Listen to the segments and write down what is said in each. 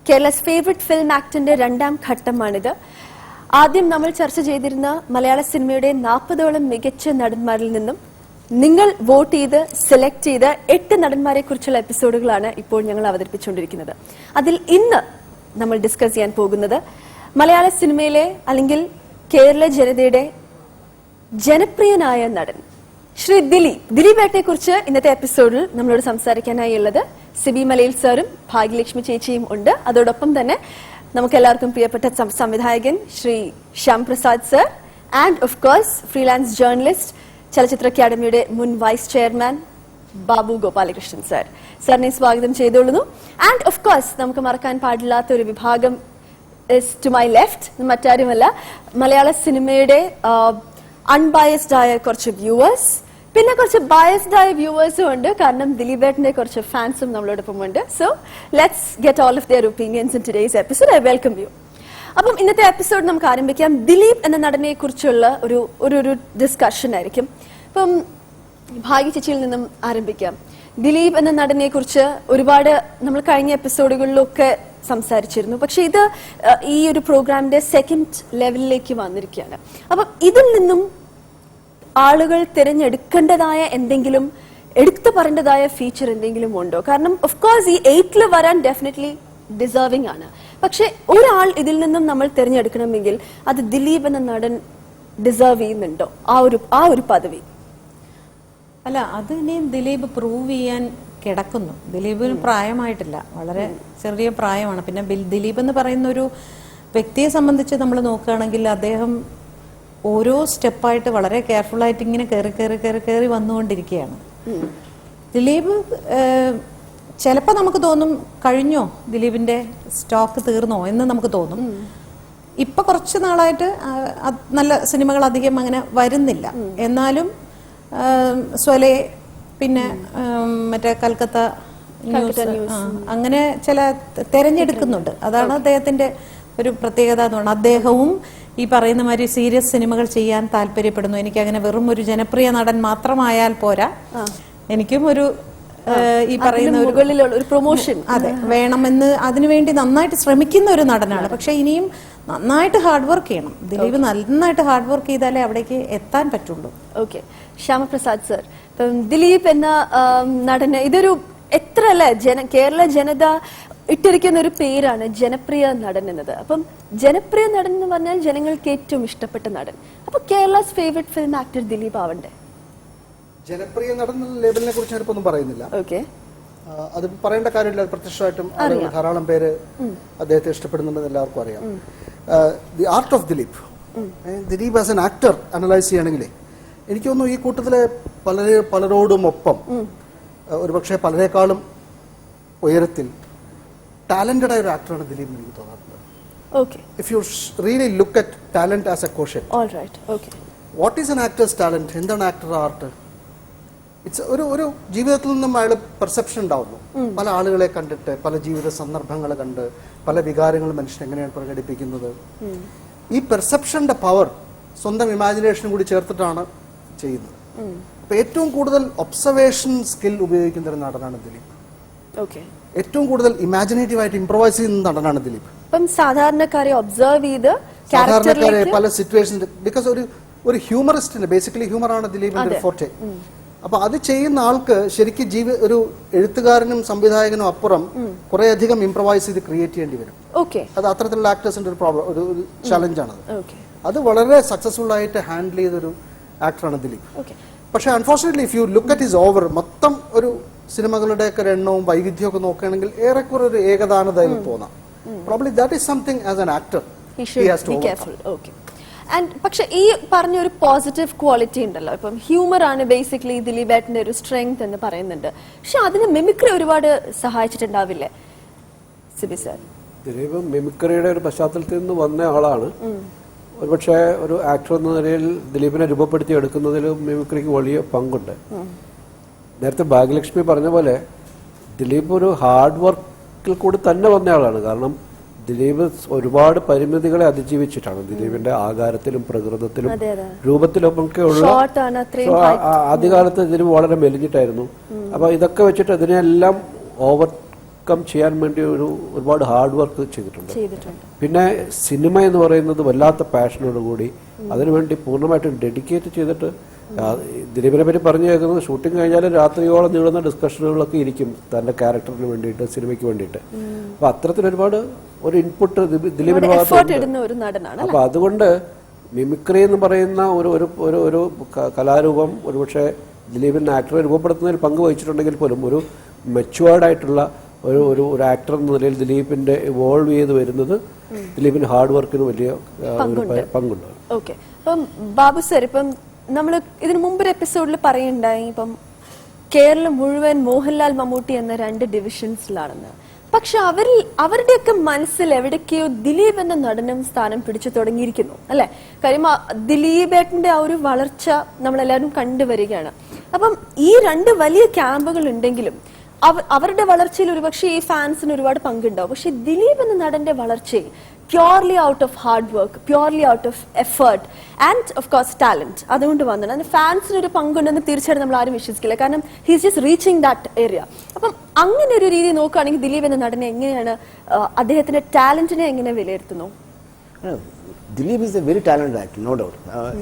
Kerala's favourite film ആക്ടിന്റെ രണ്ടാം ഘട്ടമാണിത്. ആദ്യം നമ്മൾ ചർച്ച ചെയ്തിരുന്ന മലയാള സിനിമയുടെ 40ഓളം മികച്ച നടന്മാരിൽ നിന്നും നിങ്ങൾ വോട്ട് ചെയ്ത് സെലക്ട് ചെയ്ത 8 നടന്മാരെ കുറിച്ചുള്ള എപ്പിസോഡുകളാണ് ഇപ്പോൾ ഞങ്ങൾ അവതരിപ്പിച്ചുകൊണ്ടിരിക്കുന്നത്. അതിൽ ഇന്ന് നമ്മൾ ഡിസ്കസ് ചെയ്യാൻ പോകുന്നത് മലയാള സിനിമയിലെ അല്ലെങ്കിൽ കേരള ജനതയുടെ ജനപ്രിയനായ നടൻ ശ്രീ ദിലീപേട്ടനെ കുറിച്ച് ഇന്നത്തെ എപ്പിസോഡിൽ നമ്മളോട് സംസാരിക്കാനായി ഉള്ളത് സിബി മലയിൽ സാറും ഭാഗ്യലക്ഷ്മി ചേച്ചിയും ഉണ്ട്. അതോടൊപ്പം തന്നെ നമുക്ക് എല്ലാവർക്കും പ്രിയപ്പെട്ട സംവിധായകൻ Shri Shyam Prasad sir and of course freelance journalist ചലച്ചിത്ര അക്കാദമിയുടെ മുൻ vice chairman Babu Gopalakrishnan sir. സാറിനെ സ്വാഗതം ചെയ്തോളുന്നു. ആൻഡ് ഓഫ് കോഴ്സ് നമുക്ക് മറക്കാൻ പാടില്ലാത്ത ഒരു വിഭാഗം ടു മൈ ലെഫ്റ്റ് മറ്റാരുമല്ല, മലയാള സിനിമയുടെ അൺബയസ്ഡ് ആയ കുറച്ച് വ്യൂവേഴ്സ്, പിന്നെ കുറച്ച് ബയസ്ഡ് ആയ വ്യൂവേഴ്സും ഉണ്ട്. കാരണം ദിലീപേട്ടന്റെ കുറച്ച് ഫാൻസും നമ്മളോടൊപ്പം ഉണ്ട്. So let's get all of their opinions in today's episode. I welcome you. അപ്പം ഇന്നത്തെ എപ്പിസോഡ് നമുക്ക് ആരംഭിക്കാം. ദിലീപ് എന്ന നടനെ കുറിച്ചുള്ള ഒരു ഡിസ്കഷൻ ആയിരിക്കും. ഇപ്പം ഭാഗ്യ ചേച്ചിയിൽ നിന്നും ആരംഭിക്കാം. ദിലീപ് എന്ന നടനെ കുറിച്ച് ഒരുപാട് നമ്മൾ കഴിഞ്ഞ എപ്പിസോഡുകളിലൊക്കെ സംസാരിച്ചിരുന്നു. പക്ഷെ ഇത് ഈ ഒരു പ്രോഗ്രാമിന്റെ സെക്കൻഡ് ലെവലിലേക്ക് വന്നിരിക്കുകയാണ്. അപ്പം ഇതിൽ നിന്നും ആളുകൾ തിരഞ്ഞെടുക്കേണ്ടതായ എന്തെങ്കിലും, എടുത്തു പറയേണ്ടതായ ഫീച്ചർ എന്തെങ്കിലും ഉണ്ടോ? കാരണം ഓഫ് കോഴ്സ് ഈ 8ൽ വരാൻ ഡെഫിനറ്റ്ലി ഡിസേർവിംഗ് ആണ്. പക്ഷെ ഒരാൾ ഇതിൽ നിന്നും നമ്മൾ തിരഞ്ഞെടുക്കണമെങ്കിൽ അത് ദിലീപ് എന്ന നടൻ ഡിസേർവ് ചെയ്യുന്നുണ്ടോ ആ ഒരു പദവി? അല്ല, അത് ഇനിയും ദിലീപ് പ്രൂവ് ചെയ്യാൻ കിടക്കുന്നു. ദിലീപിന് പ്രായമായിട്ടില്ല, വളരെ ചെറിയ പ്രായമാണ്. പിന്നെ ദിലീപ് എന്ന് പറയുന്ന ഒരു വ്യക്തിയെ സംബന്ധിച്ച് നമ്മൾ നോക്കുകയാണെങ്കിൽ അദ്ദേഹം ഓരോ സ്റ്റെപ്പായിട്ട് വളരെ കെയർഫുൾ ആയിട്ട് ഇങ്ങനെ കയറി വന്നുകൊണ്ടിരിക്കുകയാണ്. ദിലീപ് ചിലപ്പോൾ നമുക്ക് തോന്നും കഴിഞ്ഞോ, ദിലീപിന്റെ സ്റ്റോക്ക് തീർന്നോ എന്ന് നമുക്ക് തോന്നും. ഇപ്പൊ കുറച്ച് നാളായിട്ട് നല്ല സിനിമകൾ അധികം അങ്ങനെ വരുന്നില്ല. എന്നാലും സ്വലേ, പിന്നെ മറ്റേ കൽക്കത്ത ന്യൂസ്, അങ്ങനെ ചില തെരഞ്ഞെടുക്കുന്നുണ്ട്. അതാണ് അദ്ദേഹത്തിന്റെ ഒരു പ്രത്യേകത എന്ന് പറഞ്ഞാൽ അദ്ദേഹവും ഈ പറയുന്ന മാതിരി സീരിയസ് സിനിമകൾ ചെയ്യാൻ താല്പര്യപ്പെടുന്നു. എനിക്ക് അങ്ങനെ വെറും ഒരു ജനപ്രിയ നടൻ മാത്രമായാൽ പോരാ, എനിക്കും ഒരു ഈ പറയുന്ന ഒരു പ്രൊമോഷൻ അതെ വേണമെന്ന് അതിനുവേണ്ടി നന്നായിട്ട് ശ്രമിക്കുന്ന ഒരു നടനാണ്. പക്ഷെ ഇനിയും നന്നായിട്ട് ഹാർഡ് വർക്ക് ചെയ്യണം. ദിലീപ് നന്നായിട്ട് ഹാർഡ് വർക്ക് ചെയ്താലേ അവിടേക്ക് എത്താൻ പറ്റുള്ളൂ. ഓക്കെ, ശ്യാമപ്രസാദ് സർ, ദിലീപ് എന്ന നടന് ഇതൊരു എത്ര അല്ലേ കേരള ജനത ഇട്ടിരിക്കുന്ന ഒരു പേരാണ് ജനപ്രിയ നടൻ എന്നത്. അപ്പം ജനപ്രിയ നടൻ എന്ന് പറഞ്ഞാൽ ജനങ്ങൾക്ക് ഏറ്റവും ഇഷ്ടപ്പെട്ട നടൻ. അപ്പൊ Kerala's favourite film actor Dileep ആവണ്ടേ? ജനപ്രിയ നടൻ എന്ന ലേബലിനെ കുറിച്ച് ഞാനിപ്പൊന്നും പറയുന്നില്ല. ഓക്കെ, അത് പറയേണ്ട കാര്യമില്ല. പ്രത്യക്ഷമായിട്ടും ധാരാളം പേര് അദ്ദേഹത്തെ ഇഷ്ടപ്പെടുന്നുണ്ടെന്ന് എല്ലാവർക്കും അറിയാം. The art of Dileep as an actor analyse ചെയ്യണമെങ്കിൽ എനിക്ക് തോന്നുന്നു ഈ കൂട്ടത്തിലെ പലരോടും ഒപ്പം ഒരുപക്ഷെ പലരെക്കാളും ഉയരത്തിൽ ടാലന്റഡ് ആയ ഒരു ആക്ടറാണ് ദിലീപ് എനിക്ക് തോന്നാറുണ്ട്. Okay, if you really look at talent as a question, alright, okay, what is an actor's talent? എന്താണ് ആക്ടർ ആർട്ട്? ഇറ്റ്സ് ഒരു ജീവിതത്തിൽ നിന്നും അയാൾ പെർസെപ്ഷൻ ഉണ്ടാവുന്നു. പല ആളുകളെ കണ്ടിട്ട്, പല ജീവിത സന്ദർഭങ്ങൾ കണ്ട്, പല വികാരങ്ങൾ മനുഷ്യൻ എങ്ങനെയാണ് പ്രകടിപ്പിക്കുന്നത്. ഈ പെർസെപ്ഷന്റെ പവർ സ്വന്തം ഇമാജിനേഷനും കൂടി ചേർത്തിട്ടാണ് ചെയ്യുന്നത്. അപ്പൊ ഏറ്റവും കൂടുതൽ ഒബ്സർവേഷൻ സ്കിൽ ഉപയോഗിക്കുന്ന ഒരു നടനാണ് ദിലീപ്. ഏറ്റവും കൂടുതൽ ഇമാജിനേറ്റീവ് ആയിട്ട് ഇംപ്രവൈസ് ചെയ്യുന്ന നടനാണ് ദിലീപ്. സാധാരണക്കാരെ ഒബ്സർവ് ചെയ്ത് സാധാരണക്കാരെ പല സിറ്റുവേഷൻ, ബിക്കോസ് ഒരു ഹ്യൂമറിസ്റ്റിന് ബേസിക്കലി ഹ്യൂമറാണ് ദിലീപിന്റെ ഫോർട്ടെ. അപ്പൊ അത് ചെയ്യുന്ന ആൾക്ക് ശരിക്കും ഒരു എഴുത്തുകാരനും സംവിധായകനും അപ്പുറം കുറെ അധികം ഇംപ്രവൈസ് ചെയ്ത് ക്രിയേറ്റ് ചെയ്യേണ്ടി വരും. അത് അത്തരത്തിലുള്ള ആക്ടേഴ്സിന്റെ ഒരു പ്രോബ്ലം, ഒരു ചലഞ്ചാണത്. അത് വളരെ സക്സസ്ഫുൾ ആയിട്ട് ഹാൻഡിൽ ചെയ്തൊരു ആക്ടറാണ് ദിലീപ്. പക്ഷെ unfortunately if you look at his over, മൊത്തം ഒരു സിനിമകളുടെയൊക്കെ ഒരു എണ്ണവും വൈവിധ്യവും ഒക്കെ നോക്കുകയാണെങ്കിൽ ഏറെക്കുറെ ഒരു ഏകദാനതയിൽ തോന്നാം. Probably that is something as an actor he has to be careful. പക്ഷെ ഈ പറഞ്ഞ ഒരു പോസിറ്റീവ് ക്വാളിറ്റി ഉണ്ടല്ലോ, ഇപ്പം ഹ്യൂമർ ആണ് ബേസിക്കലി ദിലീപേട്ടന്റെ ഒരു സ്ട്രെങ്ത് എന്ന് പറയുന്നുണ്ട്. പക്ഷെ അതിന് മിമിക്രി ഒരുപാട് സഹായിച്ചിട്ടുണ്ടാവില്ലേ സിബി സാർ? ദിലീപ് മിമിക്രിയുടെ ഒരു പശ്ചാത്തലത്തിൽ നിന്ന് വന്ന ആളാണ്. ഒരുപക്ഷെ ഒരു ആക്ടർ എന്ന നിലയിൽ ദിലീപിനെ രൂപപ്പെടുത്തി എടുക്കുന്നതിൽ മിമിക്രിക്ക് വലിയ പങ്കുണ്ട്. നേരത്തെ ഭാഗ്യലക്ഷ്മി പറഞ്ഞ പോലെ ദിലീപ് ഒരു ഹാർഡ് വർക്കിൽ കൂടി തന്നെ വന്ന ആളാണ്. കാരണം ദിലീപ് ഒരുപാട് പരിമിതികളെ അതിജീവിച്ചിട്ടാണ്. ദിലീപിന്റെ ആകാരത്തിലും പ്രകൃതത്തിലും രൂപത്തിലും ഒക്കെ ഉള്ള ആദ്യകാലത്ത് ദിലീപ് വളരെ മെലിഞ്ഞിട്ടായിരുന്നു. അപ്പൊ ഇതൊക്കെ വെച്ചിട്ട് ഇതിനെല്ലാം കം ചെയ്യാൻ വേണ്ടി ഒരുപാട് ഹാർഡ് വർക്ക് ചെയ്തിട്ടുണ്ട്. ചെയ്തിട്ടുണ്ട്. പിന്നെ സിനിമ എന്ന് പറയുന്നത് വല്ലാത്ത പാഷനോട് കൂടി അതിനുവേണ്ടി പൂർണ്ണമായിട്ടും ഡെഡിക്കേറ്റ് ചെയ്തിട്ട്, ദിലീപിനെ പറ്റി പറഞ്ഞു കേൾക്കുന്നത് ഷൂട്ടിംഗ് കഴിഞ്ഞാൽ രാത്രിയോളം നീളുന്ന ഡിസ്കഷനുകളൊക്കെ ഇരിക്കും തന്റെ ക്യാരക്ടറിന് വേണ്ടിയിട്ട്, സിനിമയ്ക്ക് വേണ്ടിയിട്ട്. അപ്പൊ അത്തരത്തിലൊരുപാട് ഒരു ഇൻപുട്ട് ദിലീപിന്റെ ഭാഗത്തുണ്ട്. അപ്പൊ അതുകൊണ്ട് മിമിക്രി എന്ന് പറയുന്ന ഒരു കലാരൂപം ഒരുപക്ഷെ ദിലീപിന് ആക്ടറെ രൂപപ്പെടുത്തുന്നതിൽ പങ്ക് വഹിച്ചിട്ടുണ്ടെങ്കിൽ പോലും ഒരു മെച്ചുവേർഡ് ആയിട്ടുള്ള ഒരു ആക്ടർ എന്ന നിലയിൽ ദിലീപിന്റെ ഇവോൾവ് ചെയ്ത് വരുന്നത് ദിലീപിന് ഹാർഡ് വർക്കിന് വലിയ പങ്കുണ്ട്. ഓക്കെ. അപ്പം ബാബു സർ, ഇപ്പം നമ്മൾ ഇതിനു മുമ്പൊരു എപ്പിസോഡിൽ പറയുണ്ടായി ഇപ്പം കേരളം മുഴുവൻ മോഹൻലാൽ മമ്മൂട്ടി എന്ന 2 ഡിവിഷൻസിലാണെന്ന്. പക്ഷെ അവരുടെയൊക്കെ മനസ്സിൽ എവിടേക്കോ ദിലീപ് എന്ന നടനും സ്ഥാനം പിടിച്ചു തുടങ്ങിയിരിക്കുന്നു അല്ലെ? കാര്യം ദിലീപേട്ടന്റെ ആ ഒരു വളർച്ച നമ്മളെല്ലാവരും കണ്ടുവരികയാണ്. അപ്പം ഈ 2 വലിയ ക്യാമ്പുകൾ ഉണ്ടെങ്കിലും അവരുടെ വളർച്ചയിൽ ഒരുപക്ഷെ ഈ ഫാൻസിന് ഒരുപാട് പങ്കുണ്ടാവും. പക്ഷെ ദിലീപ് എന്ന നടന്റെ വളർച്ചയിൽ purely out of hard work, purely out of effort and of course talent അതുകൊണ്ട് വന്നത്. അതിന് ഫാൻസിന് ഒരു പങ്കുണ്ടെന്ന് തീർച്ചയായിട്ടും നമ്മൾ ആരും വിശ്വസിക്കില്ല. കാരണം he's just reaching that area. അപ്പം അങ്ങനെ ഒരു രീതി നോക്കുകയാണെങ്കിൽ ദിലീപ് എന്ന നടനെ എങ്ങനെയാണ്, അദ്ദേഹത്തിന്റെ ടാലന്റിനെ എങ്ങനെ വിലയിരുത്തുന്നു? Dileep is a very talented actor, no doubt.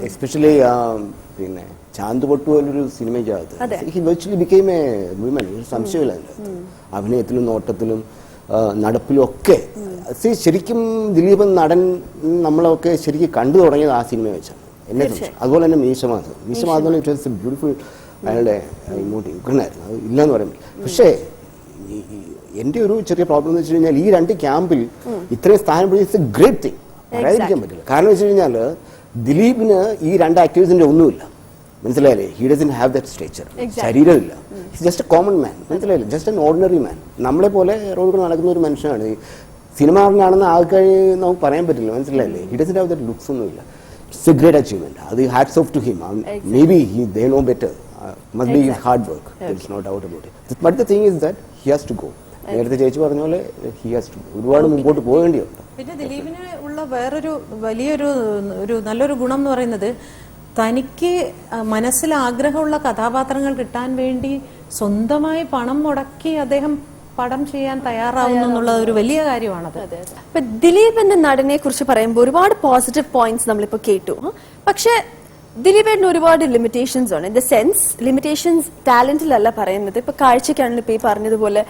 Especially പിന്നെ ചാന്തുപൊട്ടു പോലൊരു സിനിമയ്ക്കകത്ത് he virtually became a women, ഒരു സംശയമില്ല അതിൻ്റെ അഭിനയത്തിലും നോട്ടത്തിലും നടപ്പിലും ഒക്കെ. ശരിക്കും ദിലീപ് നടൻ നമ്മളൊക്കെ ശരിക്കും കണ്ടു തുടങ്ങിയത് ആ സിനിമ വെച്ചാണ് എന്നെ സംശയം. അതുപോലെ തന്നെ Meesa Madhavan it was A beautiful, അയാളുടെ ഇങ്ങോട്ട് യുക്രനായിരുന്നു, അത് ഇല്ലയെന്ന് പറയാൻ പറ്റില്ല. പക്ഷേ എൻ്റെ ഒരു ചെറിയ പ്രോബ്ലം എന്ന് വെച്ച് കഴിഞ്ഞാൽ ഈ 2 ക്യാമ്പിൽ ഇത്രയും സ്ഥാനം പിടിച്ച ഗ്രേറ്റ് തിങ് പറയാതിരിക്കാൻ പറ്റില്ല. കാരണം വെച്ച് കഴിഞ്ഞാൽ ദിലീപിന് ഈ 2 ആക്ടേഴ്സിന്റെ ഒന്നുമില്ല, മനസ്സിലായില്ലേ? He doesn't have that stature, ശരീരമില്ല. ജസ്റ്റ് എ കോമൺ മാൻ, മനസ്സിലായില്ലേ? ജസ്റ്റ് എൻ ഓർഡിനറി മാൻ, നമ്മളെ പോലെ റോഡിൽ നടക്കുന്ന ഒരു മനുഷ്യനാണ്. സിനിമാറിനാണെന്ന് ആൾക്കാർ നമുക്ക് പറയാൻ പറ്റില്ല, മനസ്സിലായില്ലേ? He doesn't have that looks ഒന്നുമില്ല. It's a great achievement. അത് hats off to him. Maybe they know better, must be hard work, there no doubt about it. But the thing is that he has to go. നേരത്തെ ചേച്ചി പറഞ്ഞ പോലെ he has to ഒരുപാട് മുമ്പോട്ട് പോകേണ്ടിയുണ്ട്. പിന്നെ ദിലീപിന് ഉള്ള വേറൊരു വലിയൊരു നല്ലൊരു ഗുണം എന്ന് പറയുന്നത് തനിക്ക് മനസ്സിൽ ആഗ്രഹമുള്ള കഥാപാത്രങ്ങൾ കിട്ടാൻ വേണ്ടി സ്വന്തമായി പണം മുടക്കി അദ്ദേഹം പടം ചെയ്യാൻ തയ്യാറാവുന്നു എന്നുള്ള ഒരു വലിയ കാര്യമാണത്. ഇപ്പൊ ദിലീപ് എന്ന നടനെ കുറിച്ച് പറയുമ്പോൾ ഒരുപാട് പോസിറ്റീവ് പോയിന്റ്സ് നമ്മളിപ്പോ കേട്ടു. പക്ഷെ ദിലീപേട്ടിന് ഒരുപാട് ലിമിറ്റേഷൻസ് ആണ്. ഇൻ ദ സെൻസ് ലിമിറ്റേഷൻസ് ടാലന്റിലല്ല പറയുന്നത്. ഇപ്പൊ കാഴ്ചക്കാണെങ്കിൽ ഇപ്പൊ ഈ പറഞ്ഞതുപോലെ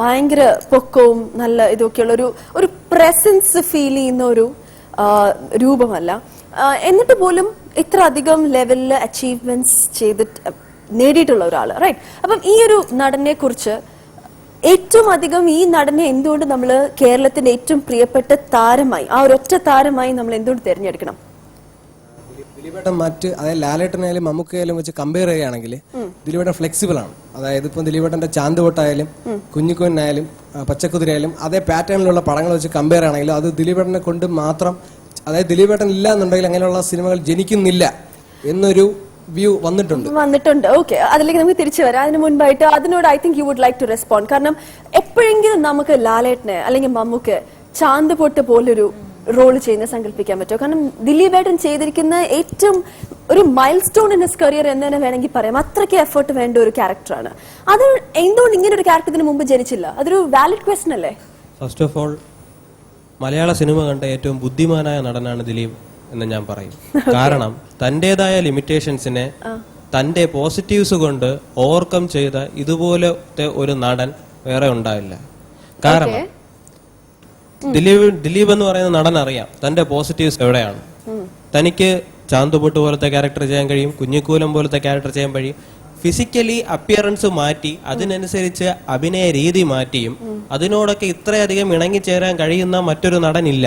ഭയങ്കര പൊക്കവും നല്ല ഇതൊക്കെയുള്ള ഒരു പ്രസൻസ് ഫീൽ ചെയ്യുന്ന ഒരു രൂപമല്ല. എന്നിട്ട് പോലും ഇത്ര അധികം ലെവലില് അച്ചീവ്മെന്റ്സ് നേടിയിട്ടുള്ള ഒരാള്, റൈറ്റ്? അപ്പം ഈ ഒരു നടനെ കുറിച്ച് ഏറ്റവും അധികം ഈ നടനെ എന്തുകൊണ്ട് നമ്മൾ കേരളത്തിന്റെ ഏറ്റവും പ്രിയപ്പെട്ട താരമായി, ആ ഒരൊറ്റ താരമായി നമ്മൾ എന്തുകൊണ്ട് തിരഞ്ഞെടുക്കണം? ദിലീപേട്ടൻ അതായത് ലാലേട്ടനായാലും മമ്മൂക്കയായാലും വെച്ച് കമ്പയർ ചെയ്യുകയാണെങ്കിൽ ദിലീപേട്ടൻ ഫ്ലെക്സിബിൾ ആണ്. അതായത് ഇപ്പം ദിലീപേട്ടന്റെ ചാന്തുപൊട്ടായാലും കുഞ്ഞിക്കോനായാലും പച്ചക്കുതിരയായാലും അതേ പാറ്റേണിലുള്ള പടങ്ങൾ വെച്ച് കമ്പയർ ആണെങ്കിലും അത് ദിലീപേട്ടനെ കൊണ്ട് മാത്രം, അതായത് ദിലീപേട്ടൻ ഇല്ല എന്നുണ്ടെങ്കിൽ അങ്ങനെയുള്ള സിനിമകൾ ജനിക്കുന്നില്ല എന്നൊരു വ്യൂ വന്നിട്ടുണ്ട്. ഓക്കെ, അതിലേക്ക് നമുക്ക് തിരിച്ചു വരാം. അതിന് മുൻപായിട്ട് അതിനോട് I think you would like to respond. കാരണം എപ്പോഴെങ്കിലും നമുക്ക് ലാലേട്ടനെ അല്ലെങ്കിൽ മമ്മൂക്ക് ചാന്തുപൊട്ട് പോലൊരു റോൾ ചെയ്യുന്ന സങ്കല്പിക്കാൻ പറ്റുമോ? കാരണം ദിലീപേട്ടൻ ചെയ്തിരിക്കുന്ന ഏറ്റവും ഒരു mile stone in his career എന്ന് തന്നെ വേണമെങ്കിൽ പറയാം. അത്രയ്ക്ക് എഫേർട്ട് വേണ്ട ഒരു ക്യാരക്ടറാണ് അത്. എന്തുകൊണ്ട് ഇങ്ങനെ ഒരു ക്യാരക്ടർ ഇതിന് മുമ്പ് ജനിച്ചില്ല? അതൊരു വാലിഡ് ക്വസ്റ്റൻ അല്ലേ? First of all, Malayala cinema കണ്ട ഏറ്റവും ബുദ്ധിമാനായ നടനാണ് ദിലീപ് എന്ന് ഞാൻ പറയും. കാരണം തന്റേതായ ലിമിറ്റേഷൻസിനെ തന്റെ പോസിറ്റീവ്സ് കൊണ്ട് ഓവർകം ചെയ്ത ഇതുപോലത്തെ ഒരു നടൻ വേറെ ഉണ്ടാവില്ല. കാരണം ദിലീപ് എന്ന് പറയുന്ന നടൻ അറിയാം തന്റെ പോസിറ്റീവ്സ് എവിടെയാണ്. തനിക്ക് ചാന്തുപൊട്ട് പോലത്തെ ക്യാരക്ടർ ചെയ്യാൻ കഴിയും, കുഞ്ഞിക്കൂലം പോലത്തെ ക്യാരക്ടർ ചെയ്യാൻ കഴിയും. ഫിസിക്കലി അപ്പിയറൻസ് മാറ്റി അതിനനുസരിച്ച് അഭിനയ രീതി മാറ്റിയും അതിനോടൊക്കെ ഇത്രയധികം ഇണങ്ങിച്ചേരാൻ കഴിയുന്ന മറ്റൊരു നടനില്ല.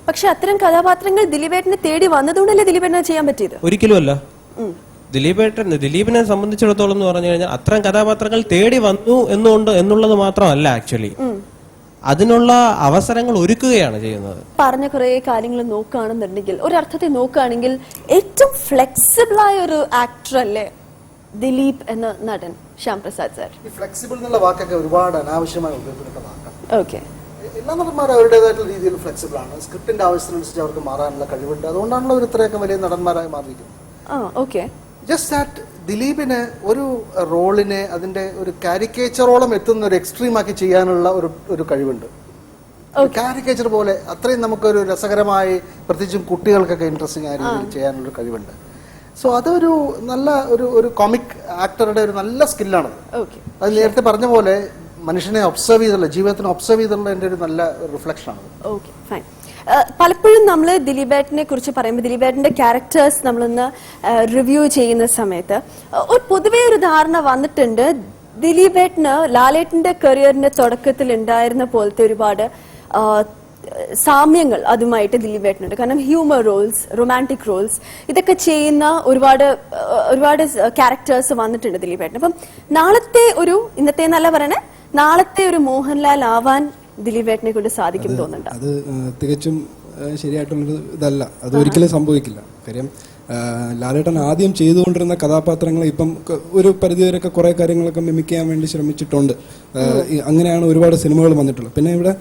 പക്ഷെ അത്തരം കഥാപാത്രങ്ങൾ ദിലീപേട്ടനെ തേടി വന്നതുകൊണ്ടല്ലേ ദിലീപേട്ടനെ ചെയ്യാൻ പറ്റിയത്? ഒരിക്കലുമല്ല. ദിലീപിനെ സംബന്ധിച്ചിടത്തോളം എന്ന് പറഞ്ഞു കഴിഞ്ഞാൽ അത്തരം കഥാപാത്രങ്ങൾ തേടി വന്നു എന്നുള്ളത് മാത്രമല്ല, ആക്ച്വലി അതിനുള്ള അവസരങ്ങൾ ഒരുക്കുകയാണ് ചെയ്യുന്നത്. പറഞ്ഞ കുറെ കാര്യങ്ങൾ നോക്കുകയാണെന്നുണ്ടെങ്കിൽ, ഒരർത്ഥത്തിൽ നോക്കുകയാണെങ്കിൽ ഏറ്റവും ഫ്ലെക്സിബിൾ ആയ ഒരു ആക്ടർ അല്ലേ ദിലീപ് എന്ന നടൻ? ശ്യാം പ്രസാദ് സാർ, ഈ ഫ്ലെക്സിബിൾ എന്നുള്ള വാക്കൊക്കെ ഒരുപാട് അനാവശ്യമായി ഉപയോഗിക്കപ്പെട്ട വാക്കാണ്. ഓക്കെ, എല്ലാ നടന്മാരും അവരുടേതായിട്ടുള്ള രീതിയിൽ ഫ്ലെക്സിബിൾ ആണ്. സ്ക്രിപ്റ്റിന്റെ ആവശ്യത്തിനനുസരിച്ച് അവർക്ക് മാറാനുള്ള കഴിവുണ്ട്. അതുകൊണ്ടാണല്ലോ അവർ ഇത്രയൊക്കെ വലിയ നടന്മാരായി മാറിയിരിക്കുന്നത്. ഓക്കെ. ജസ്റ്റ് ദാറ്റ് ദിലീപിന് ഒരു റോളിനെ അതിന്റെ ഒരു കാരിക്കേച്ചറോളം എത്തുന്ന ഒരു എക്സ്ട്രീമാക്കി ചെയ്യാനുള്ള ഒരു കഴിവുണ്ട്. കാരിക്കേച്ചർ പോലെ അത്രയും നമുക്കൊരു രസകരമായി, പ്രത്യേകിച്ചും കുട്ടികൾക്കൊക്കെ ഇൻട്രസ്റ്റിംഗ് ആയ രീതിയിൽ ചെയ്യാനുള്ള കഴിവുണ്ട്. സോ അതൊരു നല്ല ഒരു കോമിക് ആക്ടറുടെ ഒരു നല്ല സ്കില്ലാണ്. അത് നേരത്തെ പറഞ്ഞ പോലെ മനുഷ്യനെ ഒബ്സർവ് ചെയ്തുള്ള, ജീവിതത്തിനെ ഒബ്സർവ് ചെയ്തുള്ള എൻ്റെ ഒരു നല്ല റിഫ്ലക്ഷൻ ആണ്. Okay, fine. പലപ്പോഴും നമ്മൾ ദിലീപേട്ടനെ കുറിച്ച് പറയുമ്പോൾ ദിലീപേട്ടന്റെ ക്യാരക്ടേഴ്സ് നമ്മളൊന്ന് റിവ്യൂ ചെയ്യുന്ന സമയത്ത് ഒരു പൊതുവേ ഒരു ധാരണ വന്നിട്ടുണ്ട്, ദിലീപേട്ടന് ലാലേട്ടന്റെ കരിയറിന്റെ തുടക്കത്തിൽ ഉണ്ടായിരുന്ന പോലത്തെ ഒരുപാട് സാമ്യങ്ങൾ അതുമായിട്ട് ദിലീപേട്ടനുണ്ട്. കാരണം ഹ്യൂമർ റോൾസ്, റൊമാൻറ്റിക് റോൾസ്, ഇതൊക്കെ ചെയ്യുന്ന ഒരുപാട് ക്യാരക്ടേഴ്സ് വന്നിട്ടുണ്ട് ദിലീപേട്ടൻ. അപ്പം ഇന്നത്തെ എന്നല്ല പറയണേ, നാളത്തെ ഒരു മോഹൻലാൽ ആവാൻ ദിലീപേട്ടനെ കൊണ്ട് സാധിക്കും തോന്നുന്നുണ്ട്? അത് തികച്ചും ശരിയായിട്ടുള്ളൊരു ഇതല്ല, അത് ഒരിക്കലും സംഭവിക്കില്ല. കാര്യം ലാലേട്ടൻ ആദ്യം ചെയ്തുകൊണ്ടിരുന്ന കഥാപാത്രങ്ങൾ ഇപ്പം ഒരു പരിധിവരെയൊക്കെ കുറെ കാര്യങ്ങളൊക്കെ മിമിക് ചെയ്യാൻ വേണ്ടി ശ്രമിച്ചിട്ടുണ്ട്. അങ്ങനെയാണ് ഒരുപാട് സിനിമകൾ വന്നിട്ടുള്ളത്. പിന്നെ ഇവിടെ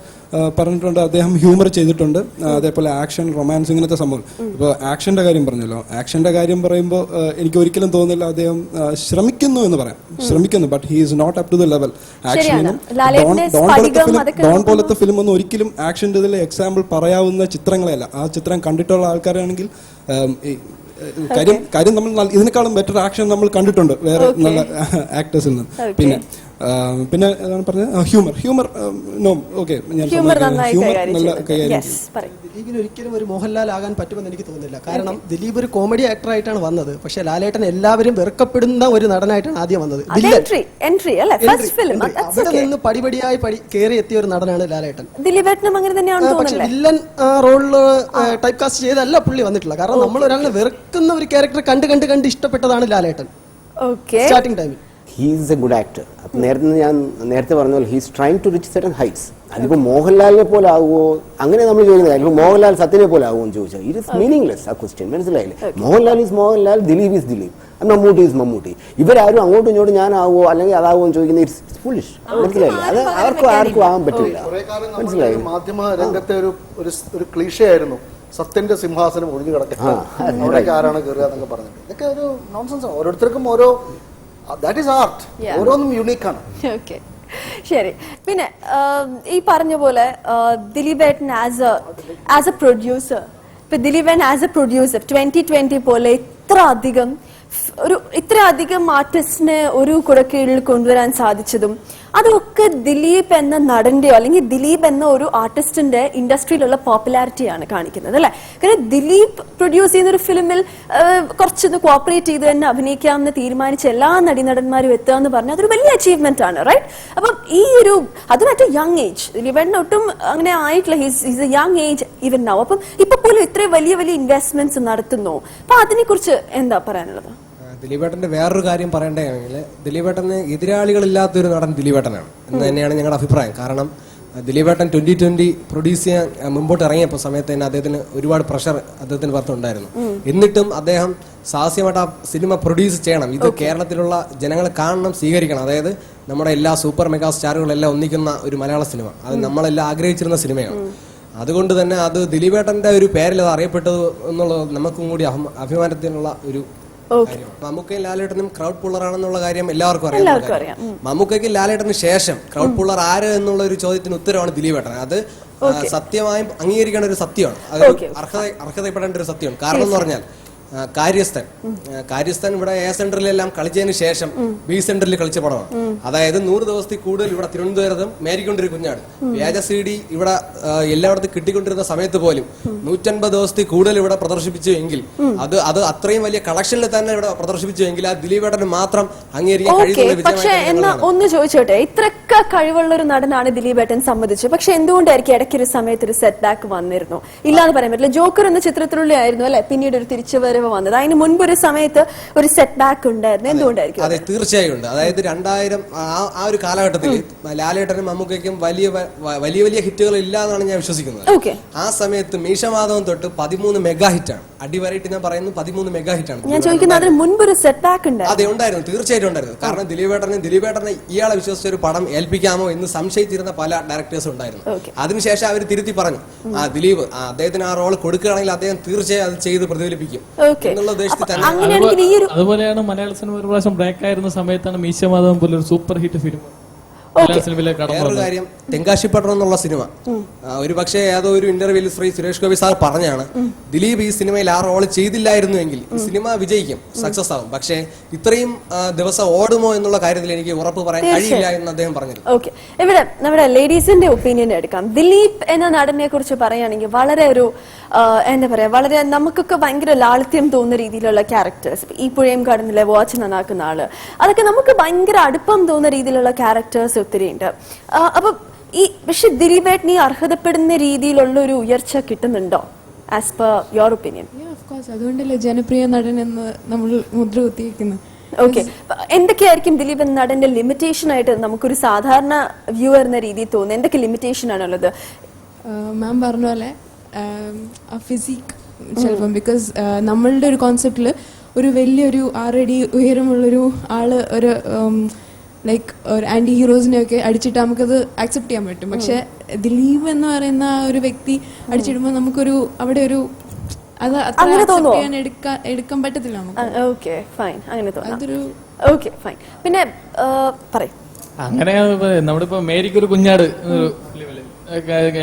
പറഞ്ഞിട്ടുണ്ട് അദ്ദേഹം ഹ്യൂമർ ചെയ്തിട്ടുണ്ട്, അതേപോലെ ആക്ഷൻ, റൊമാൻസ്, ഇങ്ങനത്തെ സംഭവം. ഇപ്പോൾ ആക്ഷന്റെ കാര്യം പറഞ്ഞല്ലോ, ആക്ഷന്റെ കാര്യം പറയുമ്പോൾ എനിക്ക് ഒരിക്കലും തോന്നുന്നില്ല അദ്ദേഹം ശ്രമിക്കുന്നു എന്ന് പറയാം. ശ്രമിക്കുന്നു, but he is not up to the level. ആക്ഷനും ഡോൺ പോലത്തെ ഫിലിം ഒന്നും ഒരിക്കലും ആക്ഷന്റെ ഇതിൽ എക്സാമ്പിൾ പറയാവുന്ന ചിത്രങ്ങളെയല്ല. ആ ചിത്രം കണ്ടിട്ടുള്ള ആൾക്കാരാണെങ്കിൽ കാര്യം നമ്മൾ ഇതിനേക്കാളും ബെറ്റർ ആക്ഷൻ നമ്മൾ കണ്ടിട്ടുണ്ട് വേറെ നല്ല ആക്ടേഴ്സിൽ നിന്ന്. പിന്നെ എന്താണ് പറഞ്ഞത്, ഹ്യൂമർ നോ, ഓക്കെ, ഞാൻ ഹ്യൂമർ നല്ല കൈകാര്യം. ദിലീപിന് ഒരിക്കലും ഒരു മോഹൻലാൽ ആകാൻ പറ്റുമെന്ന് എനിക്ക് തോന്നുന്നില്ല. കാരണം ദിലീപ് ഒരു കോമഡി ആക്ടർ ആയിട്ടാണ് വന്നത്. പക്ഷെ ലാലേട്ടൻ എല്ലാവരും വെറുക്കപ്പെടുന്ന ഒരു നടനായിട്ടാണ് ആദ്യം വന്നത്. അവിടെ നിന്ന് പടിപടിയായി കയറി എത്തിയ ഒരു നടനാണ് ലാലേട്ടൻ. പക്ഷെ വില്ലൻ റോളില് ടൈപ്പ് കാസ്റ്റ് ചെയ്തല്ല പുള്ളി വന്നിട്ടുള്ള. കാരണം നമ്മൾ ഒരാളെ വെറുക്കുന്ന ഒരു ക്യാരക്ടർ കണ്ട് ഇഷ്ടപ്പെട്ടതാണ് ലാലേട്ടൻ സ്റ്റാർട്ടിംഗ് ടൈമിൽ. He's a good actor. ഞാൻ നേരത്തെ പറഞ്ഞ പോലെ he's trying to reach certain heights. അതിപ്പോൾ മോഹൻലാലിനെ പോലെ ആകുമോ അങ്ങനെ നമ്മൾ ചോദിക്കുന്നത്. ഇപ്പോൾ മോഹൻലാൽ സത്യനെ പോലെ ആകുമോ എന്ന് ചോദിച്ചാൽ ഇറ്റ് ഇസ് മീനിങ്ലെസ്. ആ ക്വസ്റ്റ്യൻ മനസ്സിലായില്ലേ? Mohanlal is Mohanlal, Dileep is Dileep, Mammootty is Mammootty. ഇവരാരും അങ്ങോട്ടും ഇങ്ങോട്ടും ഞാനാവോ അല്ലെങ്കിൽ അതാവോ എന്ന് ചോദിക്കുന്നത് ഇറ്റ്സ് ഫുളിഷ്. മനസ്സിലായില്ലേ? അത് ആർക്കും ആകാൻ പറ്റില്ല. മനസ്സിലായി? മാധ്യമ രംഗത്തെ ഒരു ക്ലീഷയായിരുന്നു സത്യന്റെ സിംഹാസനം ഒഴിഞ്ഞു കിടക്കുന്നത്, അവിടേക്ക് ആരാണ് കയറുക എന്നൊക്കെ പറഞ്ഞിട്ട്. ഇതൊക്കെ ഒരു നോൺസെൻസ്. ഓരോരുത്തർക്കും ഓരോ, ദാറ്റ് ഈസ് ആർട്ട്. ഓരോന്നും യൂണീക്കാണ്. ഓക്കെ, ശരി. പിന്നെ ഈ പറഞ്ഞ പോലെ ദിലീപേട്ടൻ ആസ് എ പ്രൊഡ്യൂസർ, ഇപ്പൊ ദിലീപൻ ആസ് എ പ്രൊഡ്യൂസർ 2020 പോലെ ഇത്ര അധികം ആർട്ടിസ്റ്റിനെ ഒരു കുടക്കീഴിൽ കൊണ്ടുവരാൻ സാധിച്ചതും അതൊക്കെ ദിലീപ് എന്ന നടന്റെയോ അല്ലെങ്കിൽ ദിലീപ് എന്ന ഒരു ആർട്ടിസ്റ്റിന്റെ ഇൻഡസ്ട്രിയിലുള്ള പോപ്പുലാരിറ്റിയാണ് കാണിക്കുന്നത്, അല്ലെ? കാരണം ദിലീപ് പ്രൊഡ്യൂസ് ചെയ്യുന്ന ഒരു ഫിലിമിൽ കുറച്ചൊന്ന് കോപ്പറേറ്റ് ചെയ്ത് തന്നെ അഭിനയിക്കാമെന്ന് തീരുമാനിച്ച എല്ലാ നടന്മാരും എത്തുക എന്ന് പറഞ്ഞാൽ അതൊരു വലിയ അച്ചീവ്മെന്റ് ആണ്, റൈറ്റ്? അപ്പം ഈ അതും അറ്റ് എ യങ് ഏജ്, ദിലീപേട്ടന് ഒട്ടും അങ്ങനെ ആയിട്ടില്ല. He's a young age even now. അപ്പം ഇപ്പൊ പോലും ഇത്രയും വലിയ ഇൻവെസ്റ്റ്മെന്റ്സ് നടത്തുന്നു. അപ്പൊ അതിനെ കുറിച്ച് എന്താ പറയാനുള്ളത്? ദിലീപേട്ടന്റെ വേറൊരു കാര്യം പറയേണ്ടതാണെങ്കിൽ ദിലീപേട്ടന് എതിരാളികളില്ലാത്തൊരു നടൻ ദിലീപേട്ടനാണ് എന്ന് തന്നെയാണ് ഞങ്ങളുടെ അഭിപ്രായം. കാരണം ദിലീപേട്ടൻ 2020 പ്രൊഡ്യൂസ് ചെയ്യാൻ മുമ്പോട്ട് ഇറങ്ങിയപ്പോൾ സമയത്ത് തന്നെ അദ്ദേഹത്തിന് ഒരുപാട് പ്രഷർ അദ്ദേഹത്തിന് പുറത്തുണ്ടായിരുന്നു. എന്നിട്ടും അദ്ദേഹം സാഹസ്യമായിട്ട് ആ സിനിമ പ്രൊഡ്യൂസ് ചെയ്യണം, ഇത് കേരളത്തിലുള്ള ജനങ്ങൾ കാണണം, സ്വീകരിക്കണം. അതായത് നമ്മുടെ എല്ലാ സൂപ്പർ മെഗാ സ്റ്റാറുകളെല്ലാം ഒന്നിക്കുന്ന ഒരു മലയാള സിനിമ, അത് നമ്മളെല്ലാം ആഗ്രഹിച്ചിരുന്ന സിനിമയാണ്. അതുകൊണ്ട് തന്നെ അത് ദിലീപേട്ടന്റെ ഒരു പേരിൽ അത് അറിയപ്പെട്ടത് എന്നുള്ളത് നമുക്കും കൂടി അഭിമാനത്തിനുള്ള ഒരു മമ്മൂക്കയും ലാലേട്ടനും ക്രൗഡ് പുള്ളറാണെന്നുള്ള കാര്യം എല്ലാവർക്കും അറിയാം. മമ്മൂക്കയ്ക്ക് ലാലേട്ടന് ശേഷം ക്രൗഡ് പുള്ളർ ആര് എന്നുള്ള ഒരു ചോദ്യത്തിന് ഉത്തരവാണ് ദിലീപേട്ടൻ. അത് സത്യമായും അംഗീകരിക്കേണ്ട ഒരു സത്യമാണ്, അത് അർഹതപ്പെടേണ്ട ഒരു സത്യമാണ്. കാരണം എന്ന് പറഞ്ഞാൽ കാര്യസ്ഥൻ ഇവിടെ എ സെന്ററിലെല്ലാം കളിച്ചതിന് ശേഷം ബി സെന്ററിൽ കളിച്ച പടമാണ്. അതായത് 100 ദിവസത്തിൽ കൂടുതൽ ഇവിടെ തിരുവനന്തപുരത്തും മേരിക്കൊണ്ടിരിക്കുന്ന കുഞ്ഞാട് വ്യാജ CD ഇവിടെ എല്ലായിടത്തും കിട്ടിക്കൊണ്ടിരുന്ന സമയത്ത് പോലും 150 ദിവസത്തിൽ കൂടുതൽ ഇവിടെ പ്രദർശിപ്പിച്ചു എങ്കിൽ അത് അത്രയും വലിയ കളക്ഷനിൽ തന്നെ ഇവിടെ പ്രദർശിപ്പിച്ചു എങ്കിൽ ആ ദിലീപേട്ടന് മാത്രം അംഗീകരിക്കാൻ കഴിയുന്ന. പക്ഷേ എന്നാ ഒന്ന് ചോദിച്ചോട്ടെ, ഇത്രയൊക്കെ കഴിവുള്ള ഒരു നടനാണ് ദിലീപേട്ടൻ സംബന്ധിച്ചു. പക്ഷെ എന്തുകൊണ്ടായിരിക്കും ഇടയ്ക്കൊരു സമയത്ത് ഒരു സെറ്റ് ബാക്ക് വന്നിരുന്നു? ഇല്ലാന്ന് പറയാൻ പറ്റില്ല. ജോക്കർ എന്ന ചിത്രത്തിലുള്ള ആയിരുന്നു അല്ലെ പിന്നീട് ഒരു തിരിച്ചുവരവ് വന്നത്. അതിന് മുൻപ് ഒരു സമയത്ത് ഒരു സെറ്റ് ബാക്ക് ഉണ്ടായിരുന്നു. എന്തുകൊണ്ടായിരിക്കും? അതെ, തീർച്ചയായും ഉണ്ട്. അതായത് 2000 ആ ഒരു കാലഘട്ടത്തിൽ ലാലേട്ടനും മമ്മൂക്കയ്ക്കും വലിയ ഹിറ്റുകൾ ഇല്ല എന്നാണ് ഞാൻ വിശ്വസിക്കുന്നത്. ആ സമയത്ത് മീശമാധവൻ തൊട്ട് 13 മെഗാ ഹിറ്റാണ്. അടിവരയിട്ട് ഞാൻ പറയുന്നത് 13 മെഗാ ഹിറ്റ് ആണ്. ഞാൻ ചോദിക്കുന്നത് അതിന് മുൻപ് ഒരു സെറ്റ് ബാക്ക് ഉണ്ട്. അതെ, ഉണ്ടായിരുന്നു, തീർച്ചയായിട്ടും ഉണ്ടായിരുന്നു. കാരണം ദിലീപേട്ടനെ ഇയാളെ വിശ്വസിച്ച ഒരു പടം ഏൽപ്പിക്കാമോ എന്ന് സംശയിച്ചിരുന്ന പല ഡയറക്ടേഴ്സും ഉണ്ടായിരുന്നു. അതിനുശേഷം അവർ തിരുത്തി പറഞ്ഞു, ദിലീപ് അദ്ദേഹത്തിന് ആ റോൾ കൊടുക്കുകയാണെങ്കിൽ അദ്ദേഹം തീർച്ചയായും അത് ചെയ്ത് പ്രതിഫലിപ്പിക്കും എന്നുള്ള ഉദ്ദേശത്തിൽ തന്നെ. അതുപോലെയാണ് മലയാള സിനിമ ഒരു പ്രാവശ്യം ബ്രേക്ക് ആയിരുന്ന സമയത്താണ് മീശമാധവൻ പോലെ ഒരു സൂപ്പർ ഹിറ്റ് ഫിലിം. വേറൊരു കാര്യം, തെങ്കാശിപ്പട്ടണം എന്നുള്ള സിനിമ ഒരു പക്ഷേ ഏതോ ഒരു ഇന്റർവ്യൂവിൽ ശ്രീ സുരേഷ് ഗോപി സാർ പറഞ്ഞാണ്, ദിലീപ് ഈ സിനിമയിൽ ആ റോള് ചെയ്തില്ലായിരുന്നുവെങ്കിൽ ഈ സിനിമ വിജയിക്കും, സക്സസ് ആവും, പക്ഷേ ഇത്രയും ദിവസം ഓടുമോ എന്നുള്ള കാര്യത്തിൽ എനിക്ക് ഉറപ്പ് പറയാൻ കഴിയില്ല എന്ന് അദ്ദേഹം പറഞ്ഞു. ഓക്കെ, ഇവിടെ നമ്മുടെ ലേഡീസിന്റെ ഒപ്പീനിയൻ എടുക്കാം. ദിലീപ് എന്ന നടനെ കുറിച്ച് പറയുകയാണെങ്കിൽ വളരെ ഒരു എന്താ പറയാ, വളരെ നമുക്കൊക്കെ ഭയങ്കര ലാളിത്യം തോന്നുന്ന രീതിയിലുള്ള ക്യാരക്ടേഴ്സ്. ഈ പുഴയും കടന്നിലെ വാച്ച് നന്നാക്കുന്ന ആള്, അതൊക്കെ നമുക്ക് ഭയങ്കര അടുപ്പം തോന്നുന്ന രീതിയിലുള്ള ക്യാരക്ടേഴ്സ് ഒത്തിരി ഉണ്ട്. അപ്പൊ പക്ഷെ ദിലീപേട്ടന് ഈ അർഹതപ്പെടുന്ന രീതിയിലുള്ള ഒരു ഉയർച്ച കിട്ടുന്നുണ്ടോ ആസ് പെർ യുവർ ഒപ്പീനിയൻ? അതുകൊണ്ടല്ലേ ജനപ്രിയ നടൻ എന്ന് നമ്മൾ മുദ്ര കുത്തിയിരിക്കുന്നത്. ഓക്കെ, എന്തൊക്കെയായിരിക്കും ദിലീപ് എന്ന നടന്റെ ലിമിറ്റേഷൻ ആയിട്ട് നമുക്കൊരു സാധാരണ വ്യൂവർ എന്ന രീതിയിൽ തോന്നുന്നത്? എന്തൊക്കെ ലിമിറ്റേഷൻ ആണുള്ളത്? മാം പറഞ്ഞ പോലെ ഫിസിക് ചിലപ്പം, ബിക്കോസ് നമ്മളുടെ ഒരു കോൺസെപ്റ്റിൽ ഒരു വലിയൊരു 6 അടി ഉയരമുള്ളൊരു ആള് ഒരു ലൈക്ക് ഒരു ആന്റി ഹീറോസിനെയൊക്കെ അടിച്ചിട്ട് നമുക്കത് ആക്സെപ്റ്റ് ചെയ്യാൻ പറ്റും. പക്ഷെ ദിലീപ് എന്ന് പറയുന്ന ഒരു വ്യക്തി അടിച്ചിടുമ്പോൾ നമുക്കൊരു അവിടെ ഒരു അത് എടുക്കാൻ പറ്റത്തില്ല നമുക്ക്. ഓക്കെ ഫൈൻ, അങ്ങനെ തോന്നുന്നു. Okay fine. പിന്നെ പറയും, അങ്ങനെ നമ്മളിപ്പോ മേരിക്കൊരു കുഞ്ഞാട്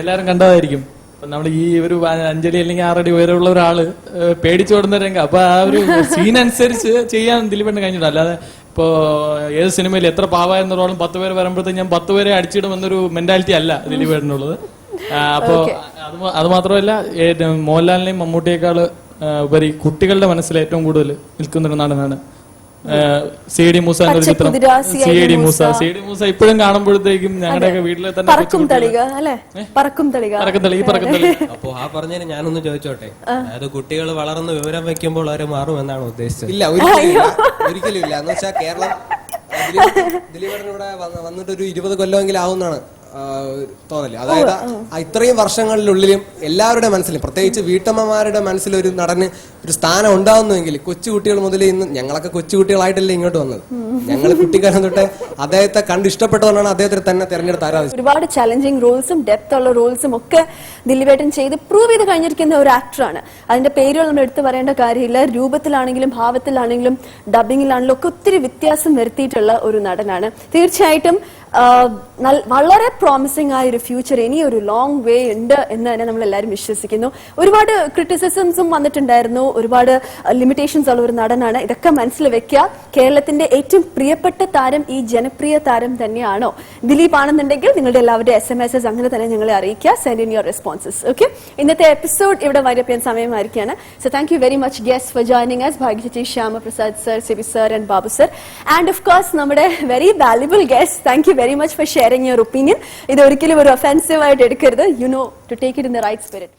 എല്ലാരും കണ്ടതായിരിക്കും. നമ്മൾ ഈ ഒരു 5 അടി അല്ലെങ്കിൽ 6 അടി ഉയരമുള്ള ഒരാള് പേടിച്ചോടുന്ന രംഗം, അപ്പൊ ആ ഒരു സീൻ അനുസരിച്ച് ചെയ്യാൻ ദിലീപേട്ടന് കഴിഞ്ഞിട്ടുണ്ട്. അല്ലാതെ ഇപ്പോ ഏത് സിനിമയിൽ എത്ര പാവായിരുന്ന റോളും 10 പേര് വരുമ്പോഴത്തേക്ക് ഞാൻ 10 പേരെ അടിച്ചിടുമെന്നൊരു മെന്റാലിറ്റി അല്ല ദിലീപേട്ടനുള്ളത്. അപ്പോ അത് മാത്രമല്ല, മോഹൻലാലിനെയും മമ്മൂട്ടിയേക്കാള് ഉപരി കുട്ടികളുടെ മനസ്സിൽ ഏറ്റവും കൂടുതൽ നിൽക്കുന്നൊരു നടനാണ് സി.ഡി. മൂസ എന്നൊരു ചിത്രം. സി.ഡി. മൂസ ഇപ്പോഴും കാണുമ്പോഴത്തേക്കും ഞങ്ങളുടെയൊക്കെ വീട്ടിലെ തന്നെ അപ്പൊ ആ പറഞ്ഞതിന് ഞാനൊന്ന് ചോദിച്ചോട്ടെ, അതായത് കുട്ടികൾ വളർന്ന് വിവരം വെക്കുമ്പോൾ അവരെ മാറും എന്നാണ് ഉദ്ദേശിച്ചത്? ഇല്ല, ഒരിക്കലും ഇല്ല. എന്ന് വെച്ചാൽ കേരളം ദിലീപേട്ടൻ ഇവിടെ വന്നിട്ട് ഒരു 20 കൊല്ലമെങ്കിലും ആവുന്നതാണ് തോന്നല്. അതായത് ഇത്രയും വർഷങ്ങളിലുള്ളിലും എല്ലാവരുടെ മനസ്സിലും, പ്രത്യേകിച്ച് വീട്ടമ്മമാരുടെ മനസ്സിൽ ഒരു നടന് ഒരു സ്ഥാനം ഉണ്ടാവുന്നുവെങ്കിൽ കൊച്ചുകുട്ടികൾ മുതൽ ഇന്ന് ഞങ്ങളൊക്കെ കൊച്ചുകുട്ടികളായിട്ടല്ലേ ഇങ്ങോട്ട് വന്നത്. ഞങ്ങൾ കുട്ടിക്കാലം തൊട്ട് അദ്ദേഹത്തെ കണ്ട് ഇഷ്ടപ്പെട്ടതുകൊണ്ടാണ് അദ്ദേഹത്തെ തന്നെ തെരഞ്ഞെടുത്ത് ആരാധിച്ചത്. ഒരുപാട് ചലഞ്ചിങ് റോൾസും ഡെപ്ത് ഉള്ള റോൾസും ഒക്കെ ദിലീപേട്ടൻ ചെയ്ത് പ്രൂവ് ചെയ്ത് കഴിഞ്ഞിരിക്കുന്ന ഒരു ആക്ടറാണ്. അതിന്റെ പേരുകൾ നമ്മൾ എടുത്തു പറയേണ്ട കാര്യമില്ല. രൂപത്തിലാണെങ്കിലും ഭാവത്തിലാണെങ്കിലും ഡബിങ്ങിലാണെങ്കിലും ഒക്കെ ഒത്തിരി വ്യത്യാസം വരുത്തിയിട്ടുള്ള ഒരു നടനാണ്. തീർച്ചയായിട്ടും വളരെ പ്രോമിസിംഗ് ആയ ഒരു ഫ്യൂച്ചർ, ഇനി ഒരു ലോങ് വേ ഉണ്ട് എന്ന് തന്നെ നമ്മൾ എല്ലാവരും വിശ്വസിക്കുന്നു. ഒരുപാട് ക്രിറ്റിസിസംസും വന്നിട്ടുണ്ടായിരുന്നു, ഒരുപാട് ലിമിറ്റേഷൻസ് ഉള്ള ഒരു നടനാണ്. ഇതൊക്കെ മനസ്സിൽ വെക്കുക. കേരളത്തിന്റെ ഏറ്റവും പ്രിയപ്പെട്ട താരം ഈ ജനപ്രിയ താരം തന്നെയാണോ? ദിലീപ് ആണെന്നുണ്ടെങ്കിൽ നിങ്ങളുടെ എല്ലാവരുടെ SMS അങ്ങനെ തന്നെ ഞങ്ങളെ അറിയിക്കുക. Send in your responses. Okay, ഇന്നത്തെ എപ്പിസോഡ് ഇവിടെ വൈൻഡപ്പ് ചെയ്യാൻ സമയമായിരിക്കുകയാണ്. So thank you very much guest for joining us, ഭാഗ്യചേച്ചി, Shyamaprasad sir, Sibi sir and Babu sir, and of course നമ്മുടെ very valuable guest. Thank you very much for sharing your opinion. ഇത് ഒരിക്കലും ഒരു offensive ആയിട്ട് എടുക്കരുത്. You know to take it in the right spirit.